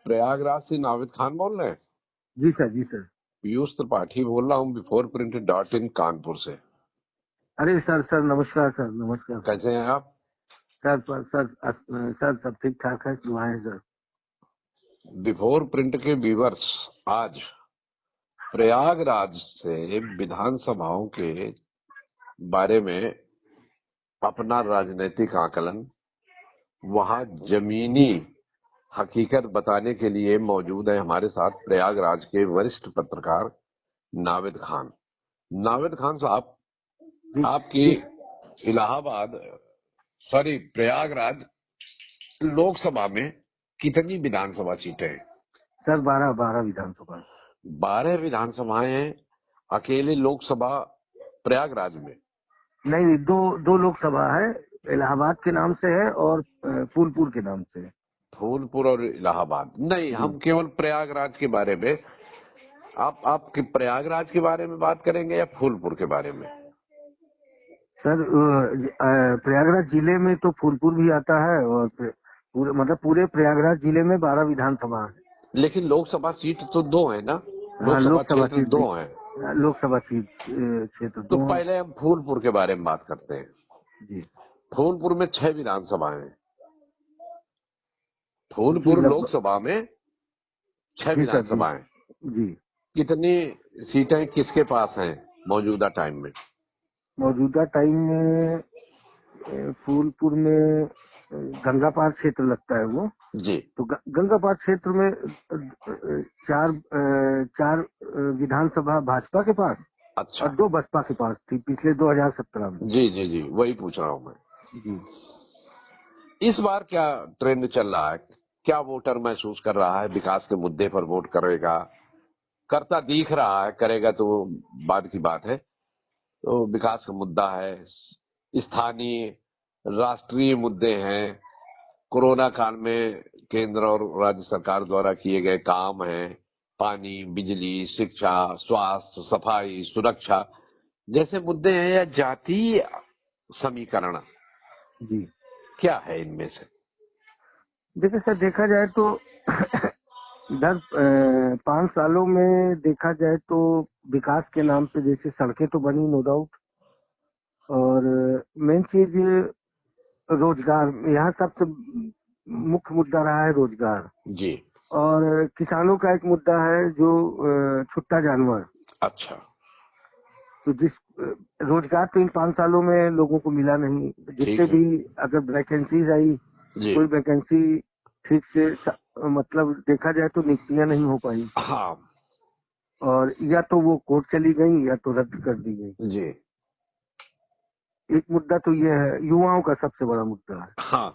प्रयागराज से नाविद खान बोल रहे हैं? जी सर, जी सर। पीयूष त्रिपाठी बोल रहा हूँ, before printed dot in Kanpur से। अरे सर, सर नमस्कार सर, नमस्कार सर। कैसे हैं आप? सर सब ठीक ठाक है, दुआएं सर। बिफोर प्रिंट के व्यूअर्स आज प्रयागराज से विधानसभाओं के बारे में अपना राजनीतिक आकलन, वहां जमीनी हकीकत बताने के लिए मौजूद है हमारे साथ प्रयागराज के वरिष्ठ पत्रकार नाविद खान। नाविद खान साहब, आपकी इलाहाबाद प्रयागराज लोकसभा में कितनी विधानसभा सीटें हैं? सर 12 विधानसभा। 12 विधानसभाएं हैं अकेले लोकसभा प्रयागराज में? नहीं, दो लोकसभा है, इलाहाबाद के नाम से है और फूलपुर के नाम से है। फूलपुर और इलाहाबाद नहीं, हम केवल प्रयागराज के बारे में। आप प्रयागराज के बारे में बात करेंगे या फूलपुर के बारे में? सर प्रयागराज जिले में तो फूलपुर भी आता है और पूरे प्रयागराज जिले में 12 विधानसभा है। लेकिन लोकसभा सीट तो 2 है ना? लोकसभा क्षेत्र 2 है। लोकसभा क्षेत्र तो 2। पहले हम फूलपुर के बारे में बात करते हैं जी। फूलपुर में 6 विधानसभाएं हैं। फूलपुर लोकसभा में 6 विधानसभाएं जी। कितनी सीटें किसके पास हैं मौजूदा टाइम में? मौजूदा टाइम में फूलपुर में गंगापार क्षेत्र लगता है वो जी। तो गंगापार क्षेत्र में चार विधानसभा भाजपा के पास। अच्छा। और 2 बसपा के पास थी पिछले 2017 में। जी जी जी, वही पूछ रहा हूँ मैं जी। इस बार क्या ट्रेंड चल रहा है? क्या वोटर महसूस कर रहा है विकास के मुद्दे पर वोट करेगा? करता दिख रहा है, करेगा तो बाद की बात है। तो विकास का मुद्दा है, स्थानीय राष्ट्रीय मुद्दे हैं, कोरोना काल में केंद्र और राज्य सरकार द्वारा किए गए काम हैं, पानी, बिजली, शिक्षा, स्वास्थ्य, सफाई, सुरक्षा जैसे मुद्दे हैं, या जातीय समीकरण जी। क्या है इनमें से? देखिए सर, देखा जाए तो 5 सालों में देखा जाए तो विकास के नाम पे जैसे सड़कें तो बनी, नो डाउट, और मेन चीज रोजगार, यहाँ सबसे मुख्य मुद्दा रहा है रोजगार जी। और किसानों का एक मुद्दा है जो छुट्टा जानवर। अच्छा। तो जिस रोजगार तो इन 5 सालों में लोगों को मिला नहीं। जितने भी अगर वैकेंसीज आई, कोई वैकेंसी ठीक से मतलब देखा जाए तो नियुक्तियां नहीं हो पाई। हाँ। और या तो वो कोर्ट चली गई या तो रद्द कर दी गई। जी। एक मुद्दा तो ये है, युवाओं का सबसे बड़ा मुद्दा है। हाँ।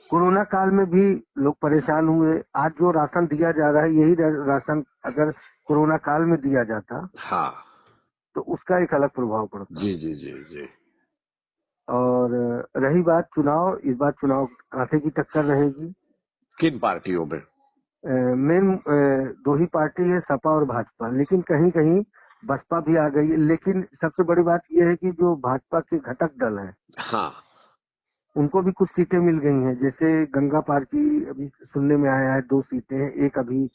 कोरोना काल में भी लोग परेशान हुए। आज जो राशन दिया जा रहा है, यही राशन अगर कोरोना काल में दिया जाता, हाँ, तो उसका एक अलग प्रभाव पड़ता। जी जी जी जी। और रही बात चुनाव, इस बार चुनाव कांटे की टक्कर रहेगी। किन पार्टियों में? मेन 2 ही पार्टी है, सपा और भाजपा, लेकिन कहीं कहीं बसपा भी आ गई है। लेकिन सबसे बड़ी बात यह है कि जो भाजपा के घटक दल हैं, हाँ, उनको भी कुछ सीटें मिल गई हैं। जैसे गंगा पार की अभी सुनने में आया है 2 सीटें हैं, एक अभी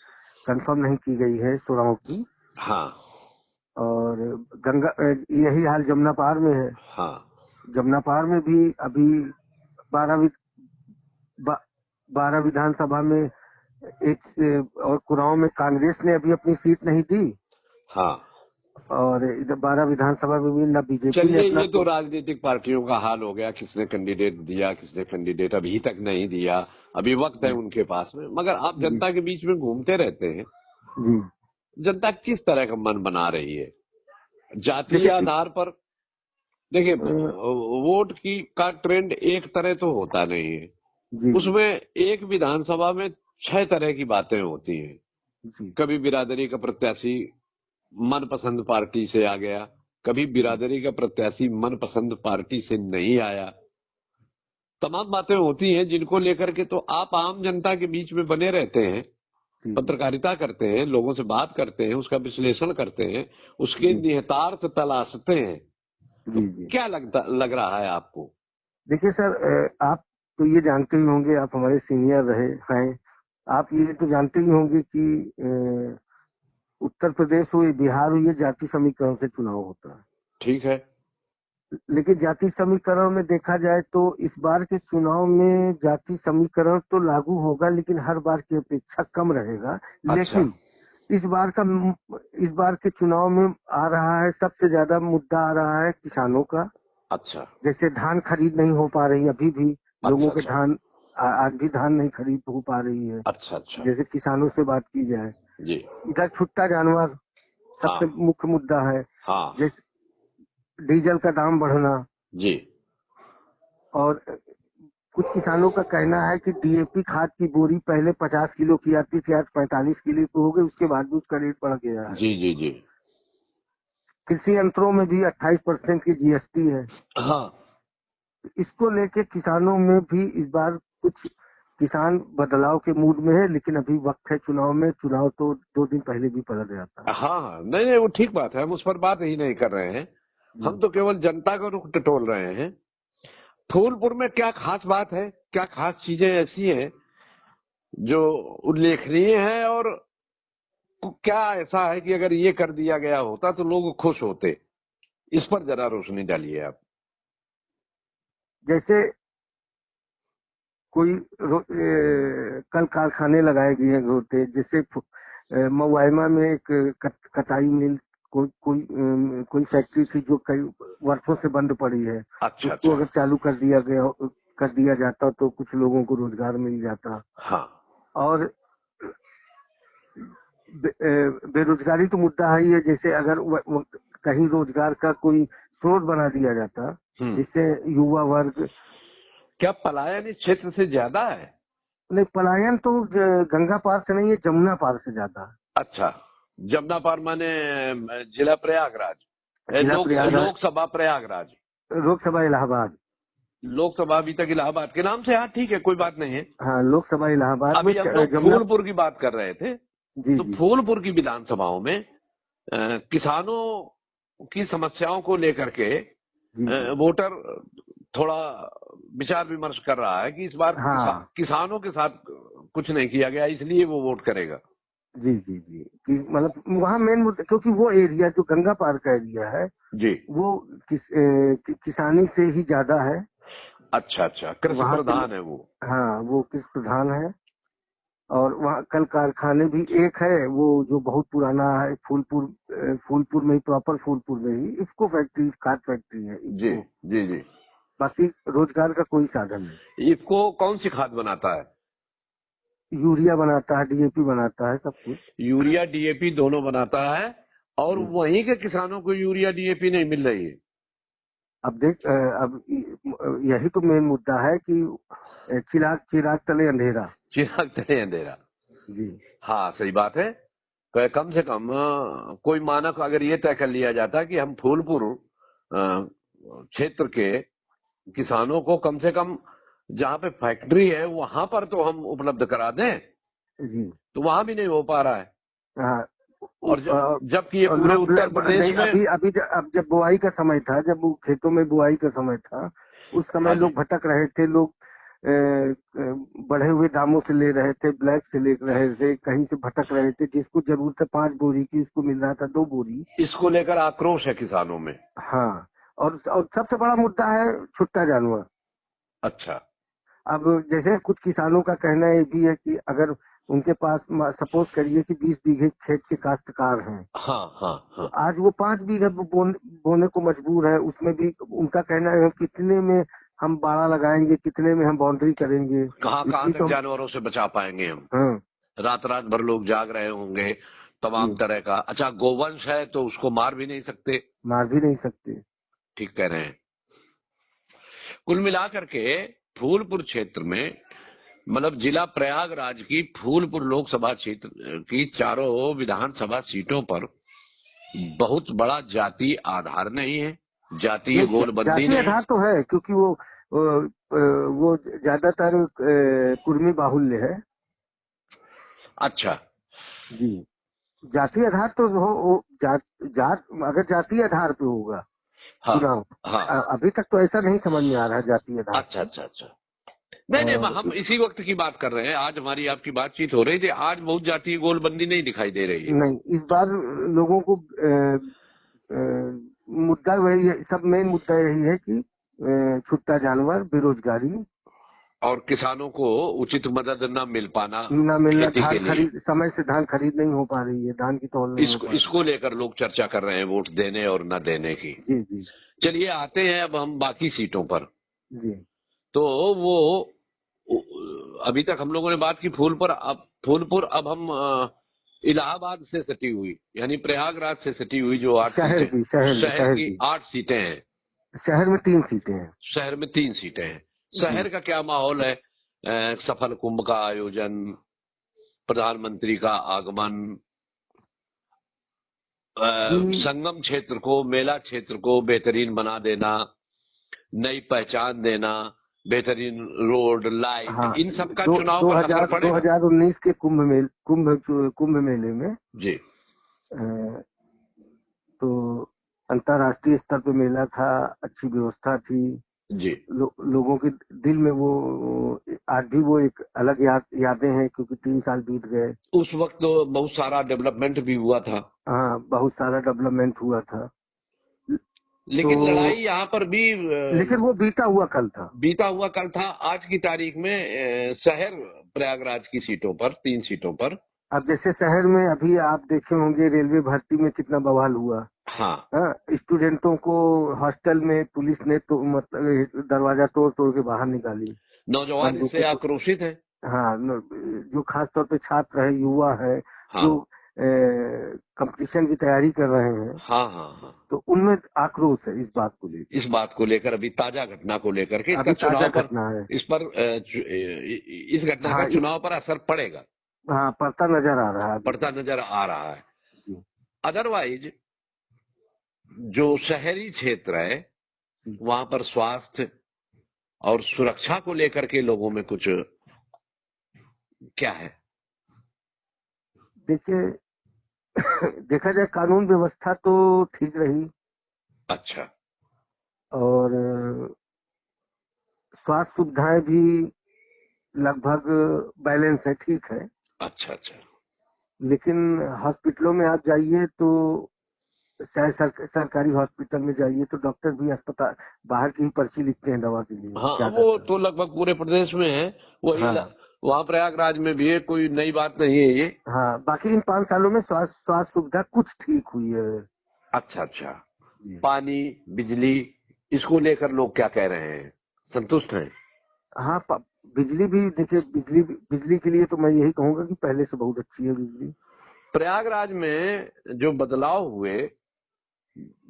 कंफर्म नहीं की गई है चुनाव की। हाँ, और यही हाल जमुना पार में है। हाँ। जमुना पार में भी अभी 12 विधानसभा में एक और कुराओं में कांग्रेस ने अभी अपनी सीट नहीं दी। हाँ। और इधर 12 विधानसभा में भी न बीजेपी ने चलिए, अपना ये तो राजनीतिक पार्टियों का हाल हो गया, किसने कैंडिडेट दिया, किसने कैंडिडेट अभी तक नहीं दिया, अभी वक्त है उनके पास में। मगर आप जनता के बीच में घूमते रहते हैं जी। जनता किस तरह का मन बना रही है जातीय आधार पर? देखिए, वोट की का ट्रेंड एक तरह तो होता नहीं है जी। उसमें एक विधानसभा में 6 तरह की बातें होती हैं। जी। कभी बिरादरी का प्रत्याशी मनपसंद पार्टी से आ गया, कभी बिरादरी का प्रत्याशी मनपसंद पार्टी से नहीं आया। तमाम बातें होती हैं जिनको लेकर के तो आप आम जनता के बीच में बने रहते हैं, पत्रकारिता करते हैं, लोगों से बात करते हैं, उसका विश्लेषण करते हैं, उसके निहितार्थ तलाशते हैं। तो क्या लग रहा है आपको? देखिए सर, आप तो ये जानते ही होंगे, आप हमारे सीनियर रहे हैं आप ये तो जानते ही होंगे कि उत्तर प्रदेश हो या बिहार हो, ये जाति समीकरण से चुनाव होता है। ठीक है। लेकिन जाति समीकरण में देखा जाए तो इस बार के चुनाव में जाति समीकरण तो लागू होगा, लेकिन हर बार की अपेक्षा कम रहेगा। अच्छा। लेकिन इस बार के चुनाव में आ रहा है, सबसे ज्यादा मुद्दा आ रहा है किसानों का। अच्छा। जैसे धान खरीद नहीं हो पा रही, अभी भी लोगों के अच्छा। धान आज भी धान नहीं खरीद हो पा रही है। अच्छा। अच्छा जैसे किसानों से बात की जाए, जी। इधर छुट्टा जानवर सबसे हाँ मुख्य मुद्दा है। हाँ जैसे डीजल का दाम बढ़ना, जी। और कुछ किसानों का कहना है कि डीएपी खाद की बोरी पहले 50 किलो की आती थी, आज 45 किलो की हो गई, उसके बाद भी उसका रेट बढ़ गया है। जी जी जी। कृषि यंत्रों में भी 28% की जीएसटी है। हाँ। इसको लेके किसानों में भी इस बार कुछ किसान बदलाव के मूड में है, लेकिन अभी वक्त है चुनाव में। चुनाव तो 2 दिन पहले भी पलट जाता है। हाँ हाँ, नहीं नहीं, वो ठीक बात है, हम उस पर बात ही नहीं कर रहे हैं। हम तो केवल जनता का रुख टटोल रहे हैं। फूलपुर में क्या खास बात है, क्या खास चीजें ऐसी हैं जो उल्लेखनीय है, और क्या ऐसा है कि अगर ये कर दिया गया होता तो लोग खुश होते? इस पर जरा रोशनी डालिए आप। जैसे कोई कल कारखाने लगाए गए होते, जैसे मवाइमा में एक कटाई मिल, कोई फैक्ट्री थी जो कई वर्षों से बंद पड़ी है। अच्छा। उसको अच्छा। अगर चालू कर दिया जाता तो कुछ लोगों को रोजगार मिल जाता। हाँ। और बेरोजगारी तो मुद्दा है ही है। जैसे अगर कहीं रोजगार का कोई स्रोत बना दिया जाता, जिससे युवा वर्ग। क्या पलायन इस क्षेत्र से ज्यादा है? नहीं, पलायन तो गंगा पार से नहीं है, जमुना पार से ज्यादा है। अच्छा, जमुना पार माने जिला प्रयागराज, जिला प्रयागराज, लोकसभा प्रयागराज, लोकसभा इलाहाबाद। लोकसभा अभी तक इलाहाबाद के नाम से। हाँ ठीक है, कोई बात नहीं है। हाँ, लोकसभा इलाहाबाद में अभी हम लोग जमुना। फूलपुर की बात कर रहे थे। जी तो जी फूलपुर की विधानसभाओं में किसानों की समस्याओं को लेकर के जी। वोटर थोड़ा विचार विमर्श कर रहा है कि इस बार हाँ किसानों के साथ कुछ नहीं किया गया, इसलिए वो वोट करेगा। जी जी जी, कि मतलब वहाँ मेन मुद्दा, क्योंकि वो एरिया जो गंगा पार का एरिया है जी, वो किसानी से ही ज्यादा है। अच्छा अच्छा, कृषि वहाँ प्रधान है वो। हाँ, वो कृषि प्रधान है। और वहाँ कल कारखाने भी एक है, वो जो बहुत पुराना है, फूलपुर में ही, प्रॉपर फूलपुर में ही इफ्को फैक्ट्री, खाद फैक्ट्री है जी इफ्को। जी जी। बाकी रोजगार का कोई साधन नहीं। इसको कौन सी खाद बनाता है? यूरिया बनाता है, डीएपी बनाता है, सब कुछ। यूरिया डीएपी दोनों बनाता है, और वहीं के किसानों को यूरिया डीएपी नहीं मिल रही है। अब यही तो मेन मुद्दा है कि चिराग तले अंधेरा। चिराग तले अंधेरा। जी हाँ सही बात है। कम से कम कोई मानक अगर ये तय कर लिया जाता कि हम फूलपुर क्षेत्र के किसानों को कम से कम जहाँ पे फैक्ट्री है वहां पर तो हम उपलब्ध करा दें, जी। तो वहां भी नहीं हो पा रहा है। हाँ, और जबकि ये पूरे उत्तर प्रदेश में अब जब बुआई का समय था, जब वो खेतों में बुआई का समय था, उस समय लोग भटक रहे थे। लोग बढ़े हुए दामों से ले रहे थे, ब्लैक से ले रहे थे, कहीं से भटक रहे थे। जिसको जरूरत है 5 बोरी की, उसको मिल रहा था 2 बोरी। इसको लेकर आक्रोश है किसानों में। हाँ, और सबसे बड़ा मुद्दा है छुट्टा जानवर। अच्छा। अब जैसे कुछ किसानों का कहना ये भी है कि अगर उनके पास सपोज करिए कि 20 बीघे खेत के काश्तकार हैं, हाँ हाँ हाँ। तो आज वो 5 बीघे बोने को मजबूर है। उसमें भी उनका कहना है कितने में हम बाड़ा लगाएंगे, कितने में हम बाउंड्री करेंगे, कहाँ तक जानवरों से बचा पाएंगे हम? हाँ, रात रात भर लोग जाग रहे होंगे तमाम तरह का। अच्छा, गोवंश है तो उसको मार भी नहीं सकते। मार भी नहीं सकते। ठीक कह रहे हैं। कुल मिलाकर के फूलपुर क्षेत्र में, मतलब जिला प्रयागराज की फूलपुर लोकसभा क्षेत्र की चारों विधानसभा सीटों पर बहुत बड़ा जाति आधार नहीं है, जातीय गोलबंदी नहीं। आधार तो है, क्योंकि वो ज्यादातर कुर्मी बाहुल्य है। अच्छा जी, जाति आधार तो जात अगर जाति आधार पे होगा चुनाव। हाँ। अभी तक तो ऐसा नहीं समझ में आ रहा है जाति आधार। अच्छा अच्छा अच्छा। नहीं नहीं, और हम इसी वक्त की बात कर रहे हैं। आज हमारी आपकी बातचीत हो रही थी, आज बहुत जातीय गोलबंदी नहीं दिखाई दे रही है। नहीं, इस बार लोगों को मुद्दा वही है, सब मेन मुद्दा यही है कि छुट्टा जानवर, बेरोजगारी, और किसानों को उचित मदद न मिल पाना न मिलना, खेती के धान लिए, खरीद समय से धान खरीद नहीं हो पा रही है, धान की तौल नहीं हो पा इसको लेकर लोग चर्चा कर रहे हैं, वोट देने और न देने की। रही। जी जी चलिए आते हैं अब हम बाकी सीटों पर। जी। तो वो अभी तक हम लोगों ने बात की फूलपुर, अब हम इलाहाबाद से सटी हुई, यानी प्रयागराज से सटी हुई जो 8 शहर सीटें, की शहर की शहर शहर की की 8 सीटें हैं। शहर में 3 सीटें हैं। शहर में 3 सीटें हैं। जी। शहर का क्या माहौल है? सफल कुंभ का आयोजन, प्रधानमंत्री का आगमन, जी संगम क्षेत्र को, मेला क्षेत्र को बेहतरीन बना देना, नई पहचान देना, बेहतरीन रोड, लाइट, हाँ, इन सब का चुनाव पर असर पड़ेगा। 2019 के कुंभ मेले में जी अ, तो अंतर्राष्ट्रीय स्तर पे मेला था, अच्छी व्यवस्था थी। जी। लोगों के दिल में वो आज भी वो एक अलग यादें हैं, क्योंकि 3 साल बीत गए। उस वक्त तो बहुत सारा डेवलपमेंट भी हुआ था, हाँ, बहुत सारा डेवलपमेंट हुआ था। लेकिन तो लड़ाई यहाँ पर भी लेकिन वो बीता हुआ कल था। बीता हुआ कल था। आज की तारीख में शहर प्रयागराज की सीटों पर, 3 सीटों पर। अब जैसे शहर में अभी आप देखे होंगे रेलवे भर्ती में कितना बवाल हुआ। हाँ हाँ, स्टूडेंटों को हॉस्टल में पुलिस ने तो मतलब दरवाजा तोड़ तोड़ के बाहर निकाली, नौजवान इससे बंदूकों। आक्रोशित है। हाँ, जो खास तौर पे छात्र है, युवा है, हाँ जो कंपटीशन की तैयारी कर रहे हैं, हाँ हाँ हाँ। तो उनमें आक्रोश है इस बात को लेकर। इस बात को लेकर, अभी ताजा घटना को लेकर के, इसका अभी ताजा चुनाव पर, घटना है। इस पर इस घटना का हाँ चुनाव पर असर पड़ेगा, हाँ, पड़ता नजर आ रहा है अभी। पड़ता नजर आ रहा है। जी, अदरवाइज जो शहरी क्षेत्र है, जी। वहां पर स्वास्थ्य और सुरक्षा को लेकर के लोगों में कुछ क्या है? देखिए देखा जाए कानून व्यवस्था तो ठीक रही, अच्छा और स्वास्थ्य सुविधाएं भी लगभग बैलेंस है, ठीक है। अच्छा अच्छा। लेकिन हॉस्पिटलों में आप जाइए तो चाहे सरकारी हॉस्पिटल में जाइए तो डॉक्टर भी अस्पताल बाहर की ही पर्ची लिखते हैं दवा के लिए, हाँ, वो ज्यादातर। तो लगभग पूरे प्रदेश में है। वही हाँ वहाँ प्रयागराज में भी है, कोई नई बात नहीं है ये। हाँ, बाकी इन 5 सालों में स्वास्थ्य सुविधा कुछ ठीक हुई है। अच्छा अच्छा। जी। पानी, बिजली, इसको लेकर लोग क्या कह रहे हैं? संतुष्ट हैं? हाँ, बिजली भी देखिए, बिजली के लिए तो मैं यही कहूंगा कि पहले से बहुत अच्छी है बिजली। प्रयागराज में जो बदलाव हुए,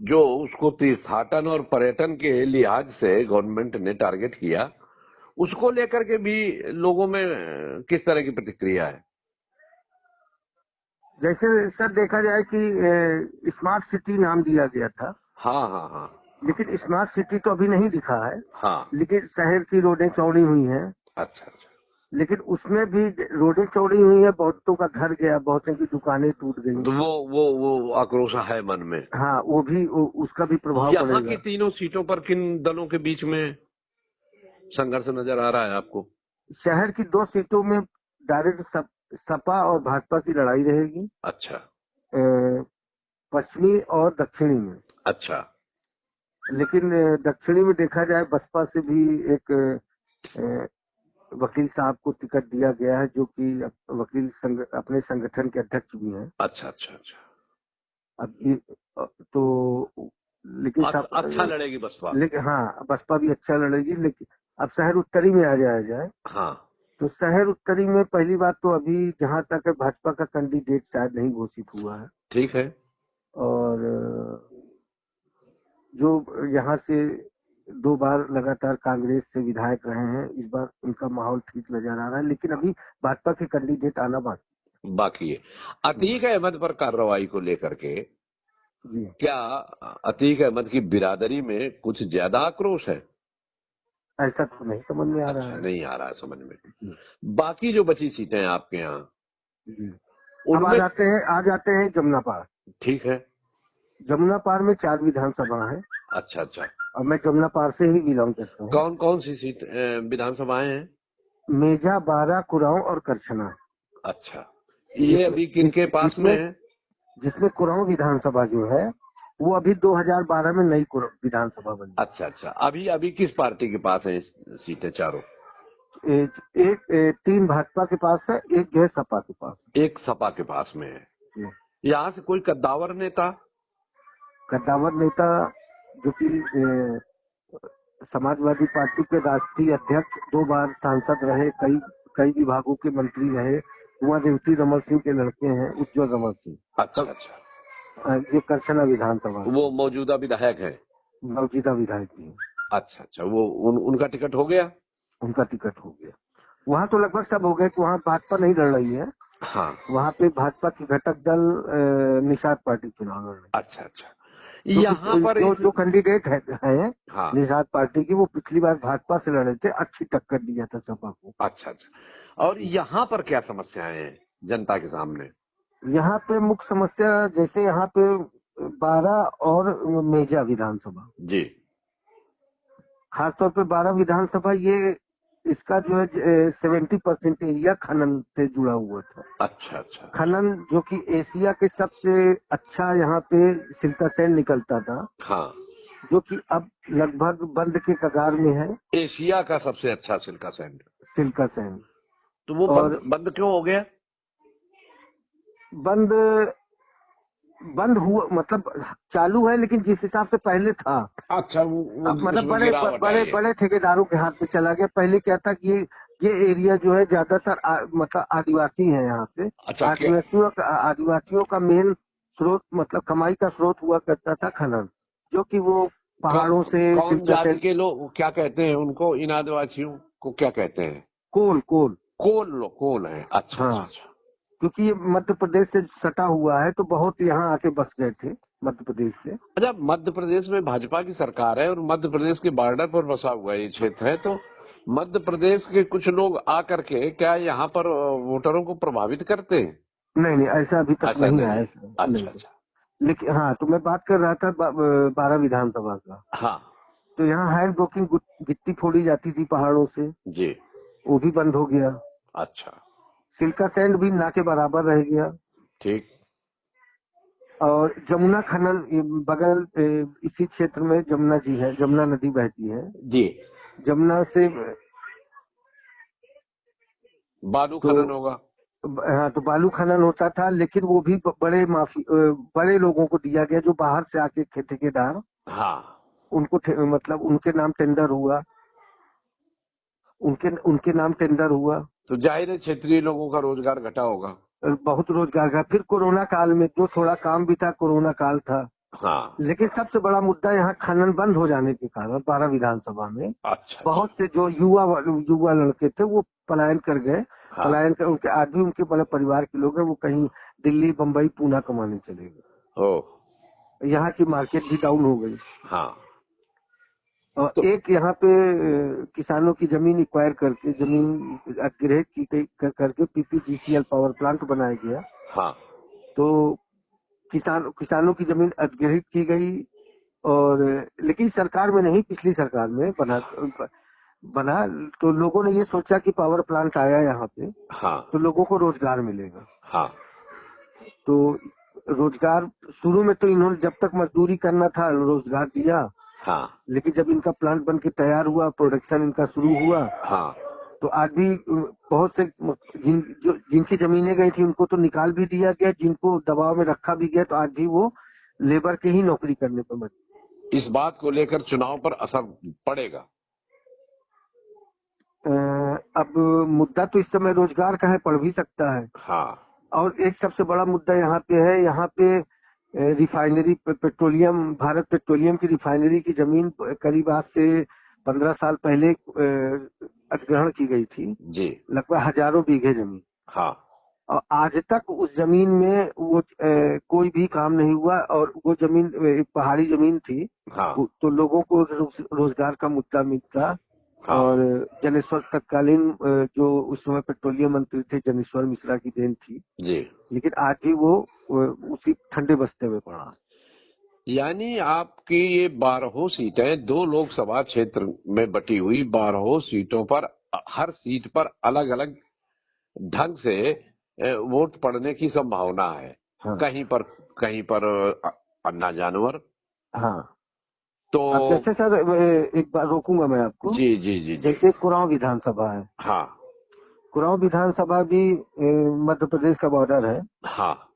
जो उसको तीर्थाटन और पर्यटन के लिहाज से गवर्नमेंट ने टारगेट किया, उसको लेकर के भी लोगों में किस तरह की प्रतिक्रिया है? जैसे सर देखा जाए कि स्मार्ट सिटी नाम दिया गया था, हाँ हाँ हाँ लेकिन स्मार्ट सिटी तो अभी नहीं दिखा है। हाँ। लेकिन शहर की रोडें चौड़ी हुई हैं, अच्छा अच्छा। लेकिन उसमें भी रोडें चौड़ी हुई है, बहुतों का घर गया, बहुतों की दुकानें टूट गई। तो वो आक्रोश है मन में। हाँ, उसका भी प्रभाव यहाँ की पड़ेगा। 3 सीटों पर किन दलों के बीच में संघर्ष नजर आ रहा है आपको? शहर की 2 सीटों में डायरेक्ट सपा और भाजपा की लड़ाई रहेगी, अच्छा पश्चिमी और दक्षिणी में। अच्छा। लेकिन दक्षिणी में देखा जाए बसपा से भी एक अ, वकील साहब को टिकट दिया गया है, जो कि अपने संगठन के अध्यक्ष भी हैं। अच्छा अच्छा अच्छा। अब ये तो लेकिन अच्छा लड़ेगी बसपा। लेकिन हाँ, बसपा भी अच्छा लड़ेगी। लेकिन अब शहर उत्तरी में आ जाया जाए, हाँ तो शहर उत्तरी में पहली बात तो अभी जहां तक है भाजपा का कैंडिडेट शायद नहीं घोषित हुआ है। ठीक है। और जो यहाँ से 2 बार लगातार कांग्रेस से विधायक रहे हैं, इस बार उनका माहौल ठीक नजर आ रहा है, लेकिन अभी भाजपा के कैंडिडेट आना बाकी है। अतीक अहमद पर कार्रवाई को लेकर के जी। क्या अतीक अहमद की बिरादरी में कुछ ज्यादा आक्रोश है? ऐसा तो नहीं समझ में आ रहा अच्छा, है। नहीं आ रहा है समझ में। जी बाकी जो बची सीटें हैं आपके यहाँ, जी। अब उनमें आ जाते हैं जमुना पार। ठीक है। जमुना पार में 4 विधानसभा है, अच्छा अच्छा। और मैं जमुना पार से ही बिलोंग करता हूँ। कौन कौन सी सीट विधानसभाएं हैं? मेजा, बारा, कुराऊं और करछना। अच्छा, ये अभी किनके पास में है? जिसमें कुराऊं विधानसभा जो है वो अभी 2012 में नई विधानसभा बनी। अच्छा अच्छा, अभी अभी किस पार्टी के पास है सीटें चारों? एक 3 भाजपा के पास है, एक जो है सपा के पास एक सपा के पास में है। है। यहाँ से कोई कद्दावर नेता? कद्दावर नेता जो कि समाजवादी पार्टी के राष्ट्रीय अध्यक्ष, 2 बार सांसद रहे, कई कई विभागों के मंत्री रहे, कुंवर रेवती रमन सिंह के लड़के हैं, उज्ज्वल रमन सिंह। अच्छा अच्छा, ये करछना विधानसभा वो मौजूदा विधायक है? मौजूदा विधायक भी हैं। अच्छा अच्छा, वो उनका टिकट हो गया? उनका टिकट हो गया। वहाँ तो लगभग सब हो गए कि वहाँ भाजपा नहीं लड़ रही है। हाँ, वहाँ पे भाजपा की घटक दल निषाद पार्टी चुनाव लड़ रही है। अच्छा अच्छा, यहाँ पर जो कैंडिडेट है हाँ, निषाद पार्टी की, वो पिछली बार भाजपा से लड़े थे, अच्छी टक्कर दिया था सपा को। अच्छा अच्छा, और यहाँ पर क्या समस्याएं हैं जनता के सामने? यहाँ पे मुख्य समस्या जैसे यहाँ पे 12 और मेजा विधानसभा, जी, खासतौर पे 12 विधानसभा, ये इसका जो है 70% एरिया खनन से जुड़ा हुआ था। अच्छा अच्छा, खनन जो कि एशिया के सबसे अच्छा यहाँ पे सिल्का सैंड निकलता था, हाँ, जो कि अब लगभग बंद के कगार में है। एशिया का सबसे अच्छा सिल्का सैंड। सिल्का सैंड तो वो और बंद क्यों हो गया? बंद बंद हुआ मतलब चालू है, लेकिन जिस हिसाब से पहले था, अच्छा, अब मतलब उसमें बड़े गिरावट बड़े आई है। बड़े ठेकेदारों के हाथ में चला गया। पहले क्या था कि ये एरिया जो है ज्यादातर मतलब आदिवासी है यहाँ पे। अच्छा, क्या आदिवासियों का मेन स्रोत मतलब कमाई का स्रोत हुआ करता था खनन, जो कि वो पहाड़ों से कौन जाति के लोग क्या कहते हैं उनको, इन आदिवासियों को क्या कहते हैं? कोल कोल। कोल है। अच्छा अच्छा हाँ, अच्छा, क्योंकि ये मध्य प्रदेश से सटा हुआ है तो बहुत यहाँ आके बस गए थे मध्य प्रदेश से। अच्छा, मध्य प्रदेश में भाजपा की सरकार है और मध्य प्रदेश के बॉर्डर पर बसा हुआ ये क्षेत्र है, तो मध्य प्रदेश के कुछ लोग आकर के क्या यहाँ पर वोटरों को प्रभावित करते हैं? नहीं नहीं, ऐसा अभी तक ऐसा नहीं नहीं आया। है। नहीं, अच्छा अच्छा, लेकिन हाँ, तो मैं बात कर रहा था 12 विधानसभा का। हाँ तो यहाँ हैंड ब्रोकिंग गिट्टी फोड़ी जाती थी पहाड़ों से, जी, वो भी बंद हो गया। अच्छा, सिल्का सैंड भी ना के बराबर रह गया। ठीक, और जमुना खनन, ये बगल इसी क्षेत्र में जमुना जी है, जमुना नदी बहती है। जी, जमुना से बालू तो खनन होगा। हाँ, तो बालू खनन होता था, लेकिन वो भी बड़े लोगों को दिया गया जो बाहर से आके ठेकेदार, हाँ, उनको मतलब उनके नाम टेंडर हुआ, उनके उनके नाम टेंडर हुआ। तो जाहिर है क्षेत्रीय लोगों का रोजगार घटा होगा। बहुत रोजगार का। फिर कोरोना काल में जो थोड़ा काम भी था, कोरोना काल था। हाँ, लेकिन सबसे बड़ा मुद्दा यहाँ खनन बंद हो जाने के कारण 12 विधानसभा में अच्छा बहुत अच्छा, से जो युवा लड़के थे वो पलायन कर गए। हाँ, पलायन कर उनके आदमी, उनके बड़े परिवार के लोग हैं, वो कहीं दिल्ली, बम्बई, पूना कमाने चले गए। ओ, यहाँ की मार्केट भी डाउन हो गई। हाँ, और तो एक यहाँ पे किसानों की जमीन एक्वायर करके, जमीन अधिग्रहित की गई करके पीपीजीसीएल पावर प्लांट बनाया गया। हाँ, तो किसानों की जमीन अधिग्रहित की गई, और लेकिन सरकार में नहीं, पिछली सरकार में बना। तो लोगों ने ये सोचा कि पावर प्लांट आया यहाँ पे हाँ, तो लोगों को रोजगार मिलेगा। हाँ, तो रोजगार शुरू में तो इन्होंने जब तक मजदूरी करना था रोजगार दिया, हाँ, लेकिन जब इनका प्लांट बन के तैयार हुआ, प्रोडक्शन इनका शुरू हुआ, हाँ, तो आज भी बहुत से जिनकी जमीनें गई थी उनको तो निकाल भी दिया गया, जिनको दबाव में रखा भी गया, तो आज भी वो लेबर के ही नौकरी करने पर मजबूर। इस बात को लेकर चुनाव पर असर पड़ेगा? अब मुद्दा तो इस समय रोजगार का है, पड़ भी सकता है। हाँ, और एक सबसे बड़ा मुद्दा यहाँ पे है, यहाँ पे रिफाइनरी पेट्रोलियम, भारत पेट्रोलियम की रिफाइनरी की जमीन करीब आज से 15 साल पहले अधिग्रहण की गई थी, जी, लगभग हजारों बीघे जमीन। हाँ, और आज तक उस जमीन में वो कोई भी काम नहीं हुआ, और वो जमीन पहाड़ी जमीन थी। हाँ, तो लोगों को रोजगार का मुद्दा मिलता। हाँ, और जनेश्वर तत्कालीन जो उस समय पेट्रोलियम मंत्री थे, जनेश्वर मिश्रा की देन थी। जी, लेकिन आज भी वो उसी ठंडे बस्ते में पड़ा। यानी आपकी ये 12 सीटें 2 लोकसभा क्षेत्र में बटी हुई 12 सीटों पर हर सीट पर अलग अलग ढंग से वोट पड़ने की संभावना है। हाँ कहीं पर अन्ना जानवर। हाँ। तो अब जैसे सर एक बार रोकूंगा मैं आपको। जी जी जी जी। जैसे कुरांव विधानसभा है, हाँ कुरांव विधानसभा भी मध्य प्रदेश का बॉर्डर है। हाँ।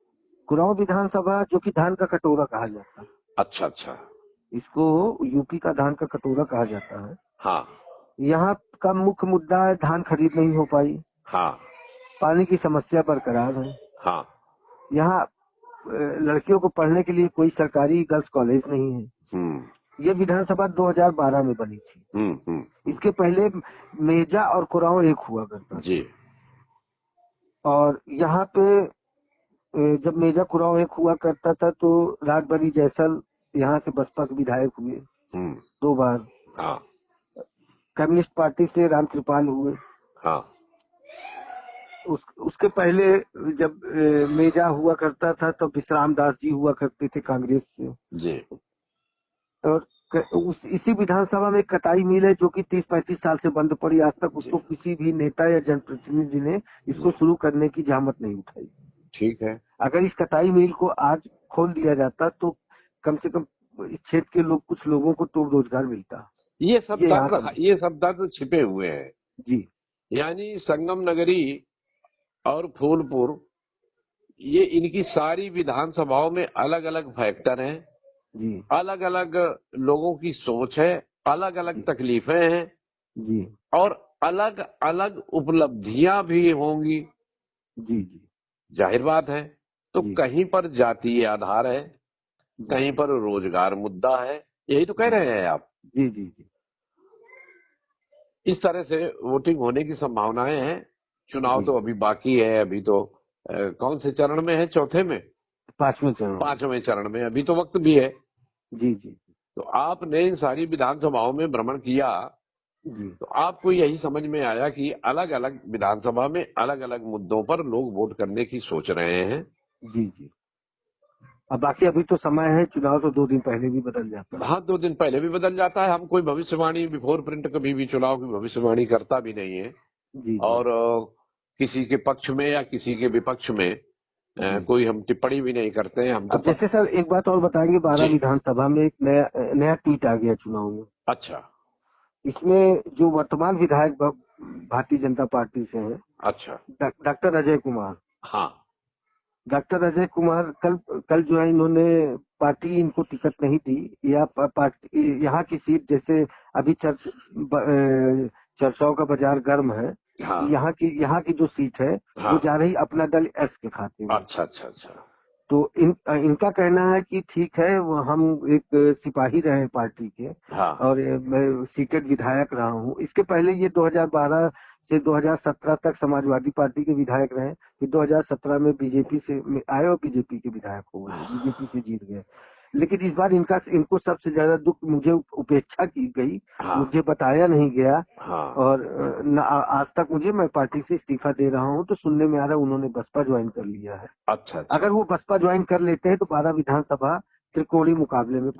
कुरांव विधानसभा जो कि धान का कटोरा कहा जाता है, अच्छा अच्छा। इसको यूपी का धान का कटोरा कहा जाता है। हाँ यहाँ का मुख्य मुद्दा है धान खरीद नहीं हो पाई, हाँ पानी की समस्या बरकरार है। हाँ। यहाँ लड़कियों को पढ़ने के लिए कोई सरकारी गर्ल्स कॉलेज नहीं है। ये विधानसभा 2012 में बनी थी। इसके पहले मेजा और कुरांव एक हुआ करता था जी। और यहाँ पे जब मेजा कुरांव एक हुआ करता था तो राजबरी जैसल यहाँ से बसपा के विधायक हुए 2 बार। हाँ कम्युनिस्ट पार्टी से रामकृपाल हुए। हाँ। उसके पहले जब मेजा हुआ करता था तो विश्राम दास जी हुआ करते थे कांग्रेस से जी। और इसी विधानसभा में कटाई मिल है जो कि 30-35 साल से बंद पड़ी। आज तक उसको किसी भी नेता या जनप्रतिनिधि ने इसको शुरू करने की जहमत नहीं उठाई। ठीक है। अगर इस कटाई मिल को आज खोल दिया जाता तो कम से कम इस क्षेत्र के लोग कुछ लोगों को तो रोजगार मिलता। ये सब दर्द छिपे हुए हैं जी। यानी संगम नगरी और फूलपुर, ये इनकी सारी विधानसभाओं में अलग अलग फैक्टर हैं जी, अलग अलग लोगों की सोच है, अलग अलग तकलीफें हैं जी और अलग अलग उपलब्धियां भी होंगी। जी जी। जाहिर बात है। तो जी कहीं पर जातीय आधार है, कहीं पर रोजगार मुद्दा है, यही तो कह रहे हैं आप। जी जी जी। इस तरह से वोटिंग होने की संभावनाएं हैं। चुनाव तो अभी बाकी है। अभी तो कौन से चरण में है? चौथे में? 5वें चरण में। अभी तो वक्त भी है। जी जी। तो आपने इन सारी विधानसभाओं में भ्रमण किया जी। तो आपको यही समझ में आया कि अलग अलग विधानसभा में अलग अलग मुद्दों पर लोग वोट करने की सोच रहे हैं। जी जी। अब बाकी अभी तो समय है, चुनाव तो 2 दिन पहले भी बदल जाता है। हाँ, 2 दिन पहले भी बदल जाता है। हम कोई भविष्यवाणी बिफोर प्रिंट कभी भी चुनाव की भविष्यवाणी करता भी नहीं है। जी। और किसी के पक्ष में या किसी के विपक्ष में कोई हम टिप्पणी भी नहीं करते हैं। हम तो अब जैसे सर एक बात और बताएंगे, 12 विधानसभा में एक नया ट्वीट आ गया चुनाव में। अच्छा। इसमें जो वर्तमान विधायक भारतीय जनता पार्टी से हैं, अच्छा। डॉक्टर अजय कुमार। हाँ। डॉक्टर अजय कुमार कल जो है इन्होंने पार्टी इनको टिकट नहीं दी या पार्टी यहाँ की सीट जैसे अभी चर्चाओं का बाजार गर्म है। हाँ। यहाँ की जो सीट है वो जा रही अपना दल एस के खाते में। अच्छा अच्छा अच्छा। तो इनका कहना है कि ठीक है वो हम एक सिपाही रहे पार्टी के। हाँ। और मैं सीटेड विधायक रहा हूँ। इसके पहले ये 2012 से 2017 तक समाजवादी पार्टी के विधायक रहे, फिर 2017 में बीजेपी से आए और बीजेपी के विधायक हो गए, बीजेपी से जीत गए। लेकिन इस बार इनको सबसे ज्यादा दुख मुझे उपेक्षा की गई। हाँ। मुझे बताया नहीं गया। हाँ। और आज तक मैं पार्टी से इस्तीफा दे रहा हूँ तो सुनने में आ रहा है उन्होंने बसपा ज्वाइन कर लिया है। अच्छा। अगर वो बसपा ज्वाइन कर लेते हैं तो 12 विधानसभा त्रिकोणीय मुकाबले में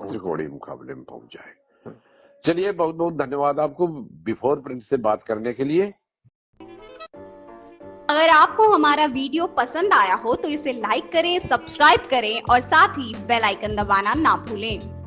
पहुंच जाए। चलिए, बहुत बहुत धन्यवाद आपको बिफोर प्रिंट से बात करने के लिए। अगर आपको हमारा वीडियो पसंद आया हो तो इसे लाइक करें, सब्सक्राइब करें और साथ ही बेल आइकन दबाना ना भूलें।